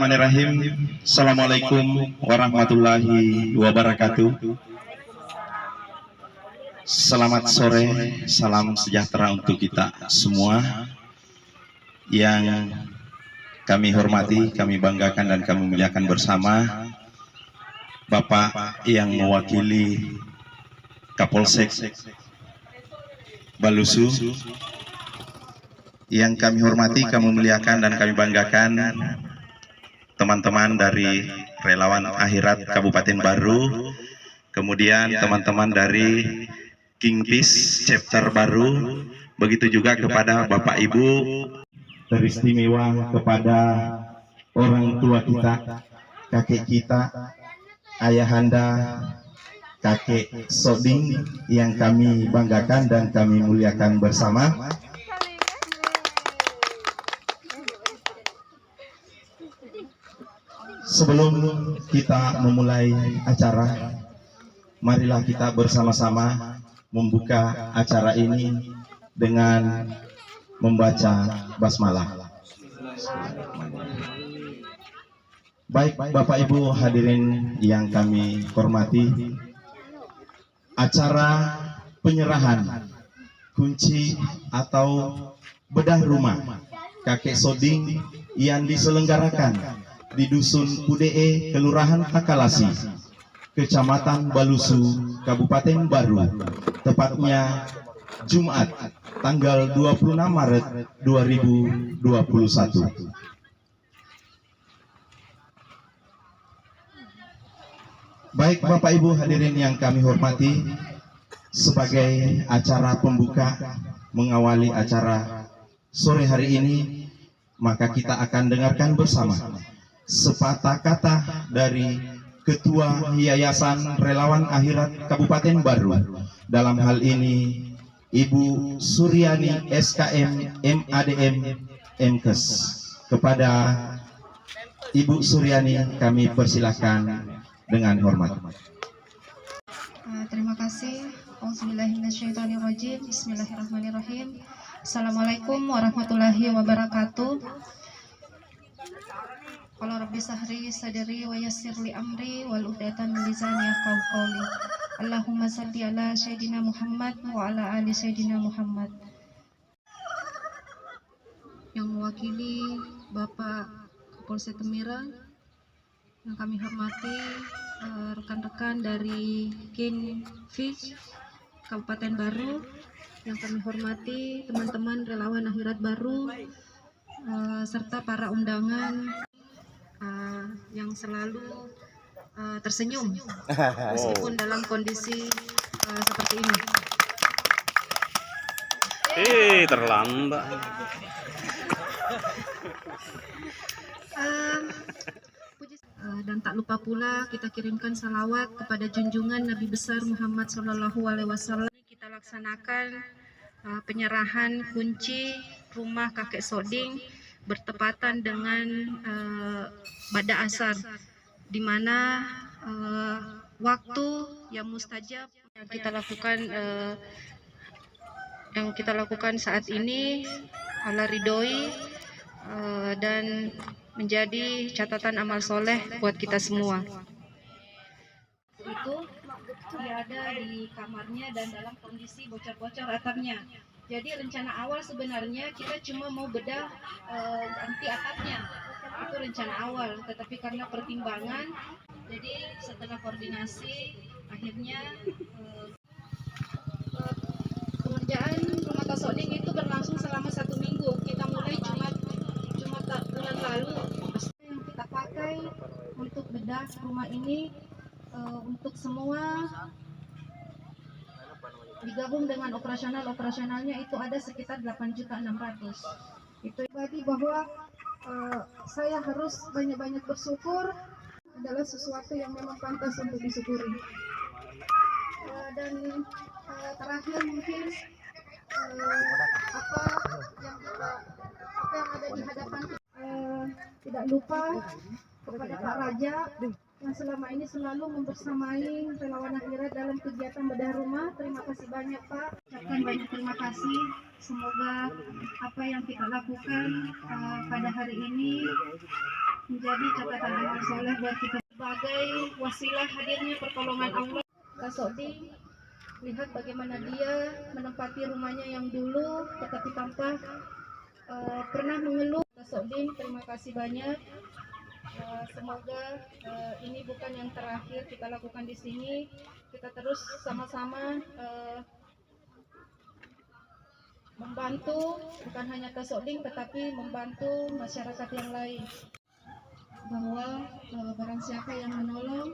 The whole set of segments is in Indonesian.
Bismillahirrahmanirrahim. Assalamualaikum warahmatullahi wabarakatuh. Selamat sore, salam sejahtera untuk kita semua. Yang kami hormati, kami banggakan dan kami muliakan bersama Bapak yang mewakili Kapolsek Balusu. Yang kami hormati, kami muliakan dan kami banggakan teman-teman dari Relawan Akhirat Kabupaten Baru, kemudian teman-teman dari Kingfish Chapter Baru, begitu juga kepada Bapak Ibu, teristimewa kepada orang tua kita, kakek kita, ayahanda, kakek Soding yang kami banggakan dan kami muliakan bersama. Sebelum kita memulai acara, marilah kita bersama-sama membuka acara ini dengan membaca basmalah. Baik Bapak Ibu hadirin yang kami hormati, acara penyerahan kunci atau bedah rumah kakek Soding yang diselenggarakan di Dusun Pudee, Kelurahan Takalasi, Kecamatan Balusu, Kabupaten Baru, tepatnya Jumat, tanggal 26 Maret 2021. Baik Bapak Ibu hadirin yang kami hormati, sebagai acara pembuka mengawali acara sore hari ini, maka kita akan dengarkan bersama sepatah kata dari Ketua Yayasan Relawan Akhirat Kabupaten Baru, dalam hal ini Ibu Suryani SKM MADM MKes. Kepada Ibu Suryani kami persilakan dengan hormat. Terima kasih. Auzubillahiminasyaitonirrajim. Bismillahirrahmanirrahim. Assalamualaikum warahmatullahi wabarakatuh. Qala rabbi sahri sadri wa yassir li amri wal 'uqdatam min lisani yafqahu qawli. Allahumma shalli ala sayyidina Muhammad wa ala ali sayyidina Muhammad. Yang mewakili Bapak Kapolsek Kemiren, yang kami hormati rekan-rekan dari Kingfish Kabupaten Baru, yang kami hormati teman-teman Relawan Akhirat Baru, serta para undangan yang selalu tersenyum meskipun dalam kondisi seperti ini. Terlambat. Dan tak lupa pula kita kirimkan salawat kepada junjungan Nabi besar Muhammad SAW. Kita laksanakan penyerahan kunci rumah kakek Soding bertepatan dengan bada asar, di mana waktu yang mustajab yang kita lakukan saat ini Allah ridhoi dan menjadi catatan amal soleh buat kita semua. Itu dia ada di kamarnya dan dalam kondisi bocor-bocor atapnya. Jadi rencana awal sebenarnya kita cuma mau bedah ganti atapnya, itu rencana awal. Tetapi karena pertimbangan, jadi setelah koordinasi akhirnya pengerjaan rumah Kak Soding itu berlangsung selama 1 minggu. Kita mulai Jumat bulan lalu. Yang kita pakai untuk bedah rumah ini untuk semua digabung dengan operasionalnya itu ada sekitar 8.600.000. Itu berarti bahwa saya harus banyak-banyak bersyukur, adalah sesuatu yang memang pantas untuk disyukuri. Dan terakhir mungkin apa yang ada di hadapan kita, tidak lupa kepada Pak Raja yang selama ini selalu membersamai Relawan Akhirat dalam kegiatan bedah rumah. Terima kasih banyak Pak, ucapkan banyak terima kasih. Semoga apa yang kita lakukan pada hari ini menjadi catatan amal soleh buat kita sebagai wasilah hadirnya pertolongan Allah. Kak Soding, lihat bagaimana dia menempati rumahnya yang dulu tetapi tanpa pernah mengeluh. Kak Soding, terima kasih banyak. Semoga ini bukan yang terakhir kita lakukan di sini. Kita terus sama-sama membantu, bukan hanya Kak Soding tetapi membantu masyarakat yang lain. Bahwa barang siapa yang menolong,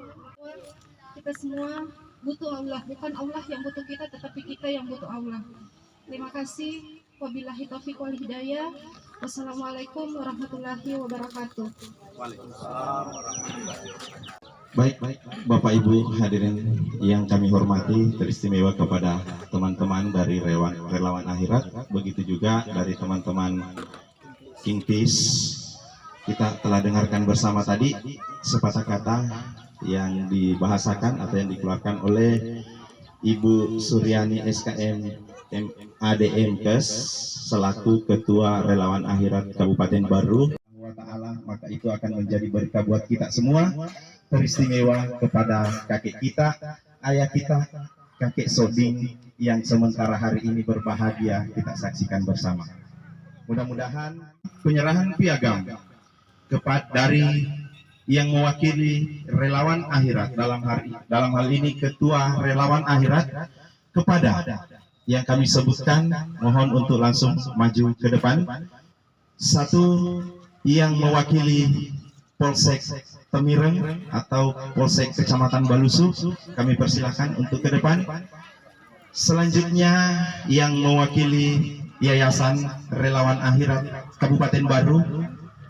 kita semua butuh Allah, bukan Allah yang butuh kita tetapi kita yang butuh Allah. Terima kasih. Wabillahi taufiq wal hidayah. Wassalamualaikum warahmatullahi wabarakatuh. Baik, Bapak Ibu hadirin yang kami hormati, teristimewa kepada teman-teman dari relawan akhirat, begitu juga dari teman-teman King Peace. Kita telah dengarkan bersama tadi sepatah kata yang dibahasakan atau yang dikeluarkan oleh Ibu Suryani SKM ADM Kes selaku Ketua Relawan Akhirat Kabupaten Baru. Maka itu akan menjadi berkah buat kita semua. Teristimewa kepada kakek kita, ayah kita, kakek Soding yang sementara hari ini berbahagia kita saksikan bersama. Mudah-mudahan penyerahan piagam dari yang mewakili relawan akhirat dalam hal ini Ketua Relawan Akhirat kepada yang kami sebutkan, mohon untuk langsung maju ke depan. Satu yang mewakili Polsek Temireng atau Polsek Kecamatan Balusu, kami persilahkan untuk ke depan. Selanjutnya yang mewakili Yayasan Relawan Akhirat Kabupaten Baru,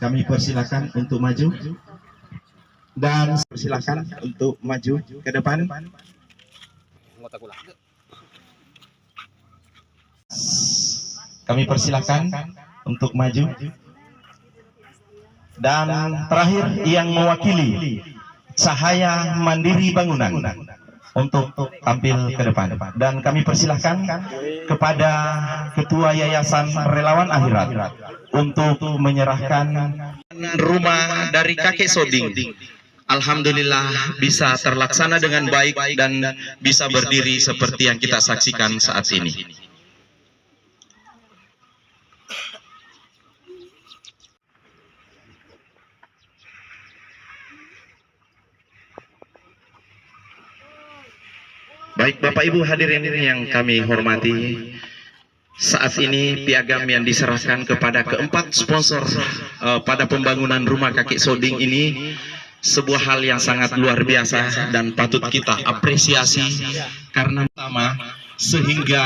kami persilahkan untuk maju. Dan persilahkan untuk maju ke depan. Kami persilahkan untuk maju. Dan terakhir yang mewakili Cahaya Mandiri Bangunan untuk tampil ke depan. Dan kami persilahkan kepada Ketua Yayasan Relawan Akhirat untuk menyerahkan rumah dari kakek Soding. Alhamdulillah bisa terlaksana dengan baik dan bisa berdiri seperti yang kita saksikan saat ini. Baik Bapak Ibu hadirin yang kami hormati, saat ini piagam yang diserahkan kepada keempat sponsor pada pembangunan rumah kakek Soding ini sebuah hal yang sangat luar biasa dan patut kita apresiasi, karena pertama sehingga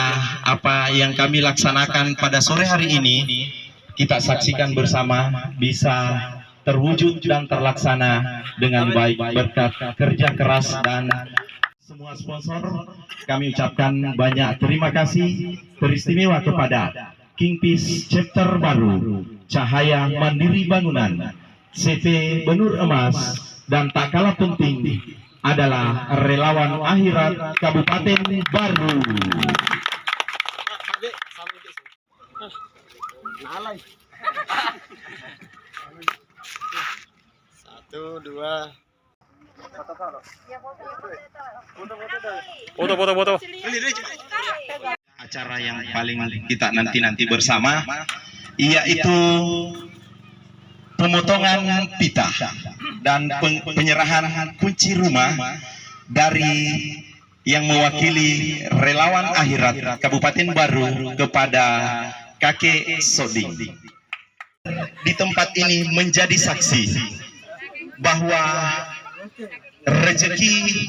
apa yang kami laksanakan pada sore hari ini kita saksikan bersama bisa terwujud dan terlaksana dengan baik berkat kerja keras dan semua sponsor. Kami ucapkan banyak terima kasih teristimewa kepada King Peace Chapter Baru, Cahaya Mandiri Bangunan, CV Benur Emas, dan tak kalah penting adalah Relawan Akhirat Kabupaten Baru. Satu, dua. Foto. Acara yang paling kita nanti bersama yaitu pemotongan pita dan penyerahan kunci rumah dari yang mewakili Relawan Akhirat Kabupaten Baru kepada kakek Soding. Di tempat ini menjadi saksi bahwa rezeki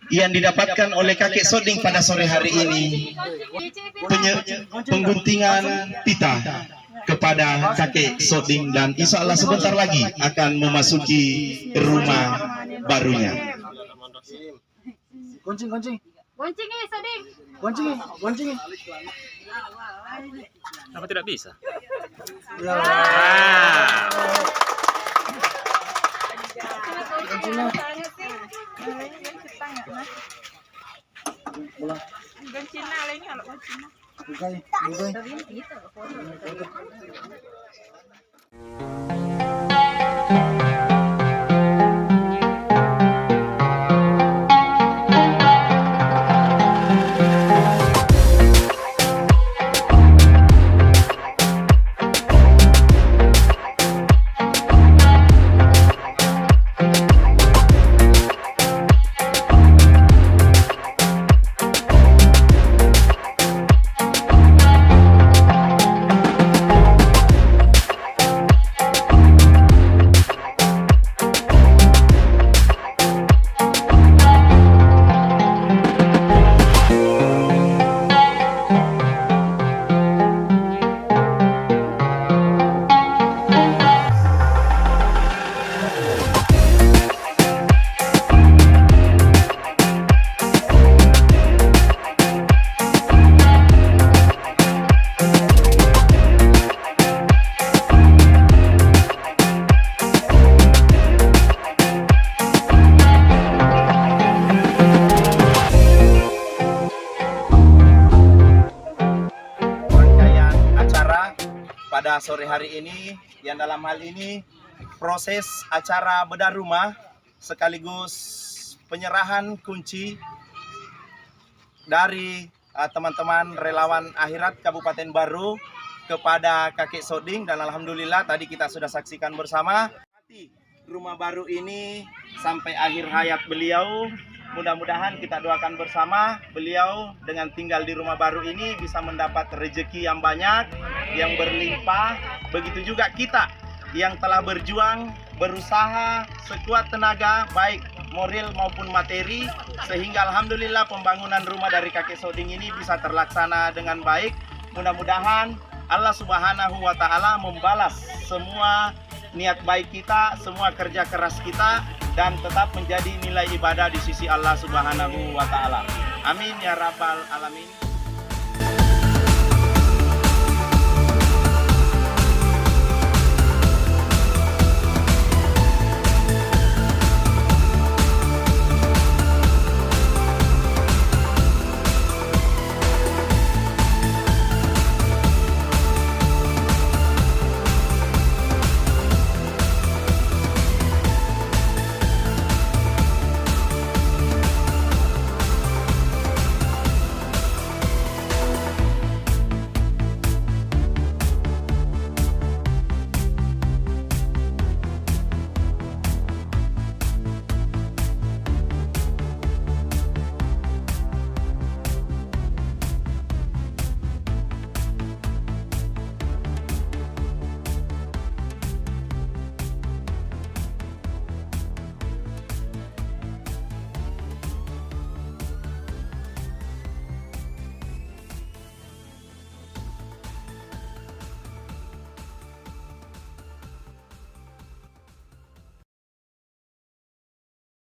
yang didapatkan oleh kakek Soding pada sore hari ini, pengguntingan pita kepada kakek Soding, dan insya Allah sebentar lagi akan memasuki rumah barunya. Goncing. Goncing Soding. Goncing. Apa tidak bisa? Ya. Goncina pada sore hari ini, yang dalam hal ini proses acara bedah rumah sekaligus penyerahan kunci dari teman-teman relawan akhirat Kabupaten Baru kepada kakek Soding, dan alhamdulillah tadi kita sudah saksikan bersama rumah baru ini sampai akhir hayat beliau. Mudah-mudahan kita doakan bersama beliau dengan tinggal di rumah baru ini bisa mendapat rezeki yang banyak, yang berlimpah. Begitu juga kita yang telah berjuang, berusaha sekuat tenaga, baik moral maupun materi, sehingga alhamdulillah pembangunan rumah dari kakek Soding ini bisa terlaksana dengan baik. Mudah-mudahan Allah Subhanahu wa Ta'ala membalas semua niat baik kita, semua kerja keras kita, dan tetap menjadi nilai ibadah di sisi Allah Subhanahu wa Ta'ala. Amin ya Rabbal Alamin.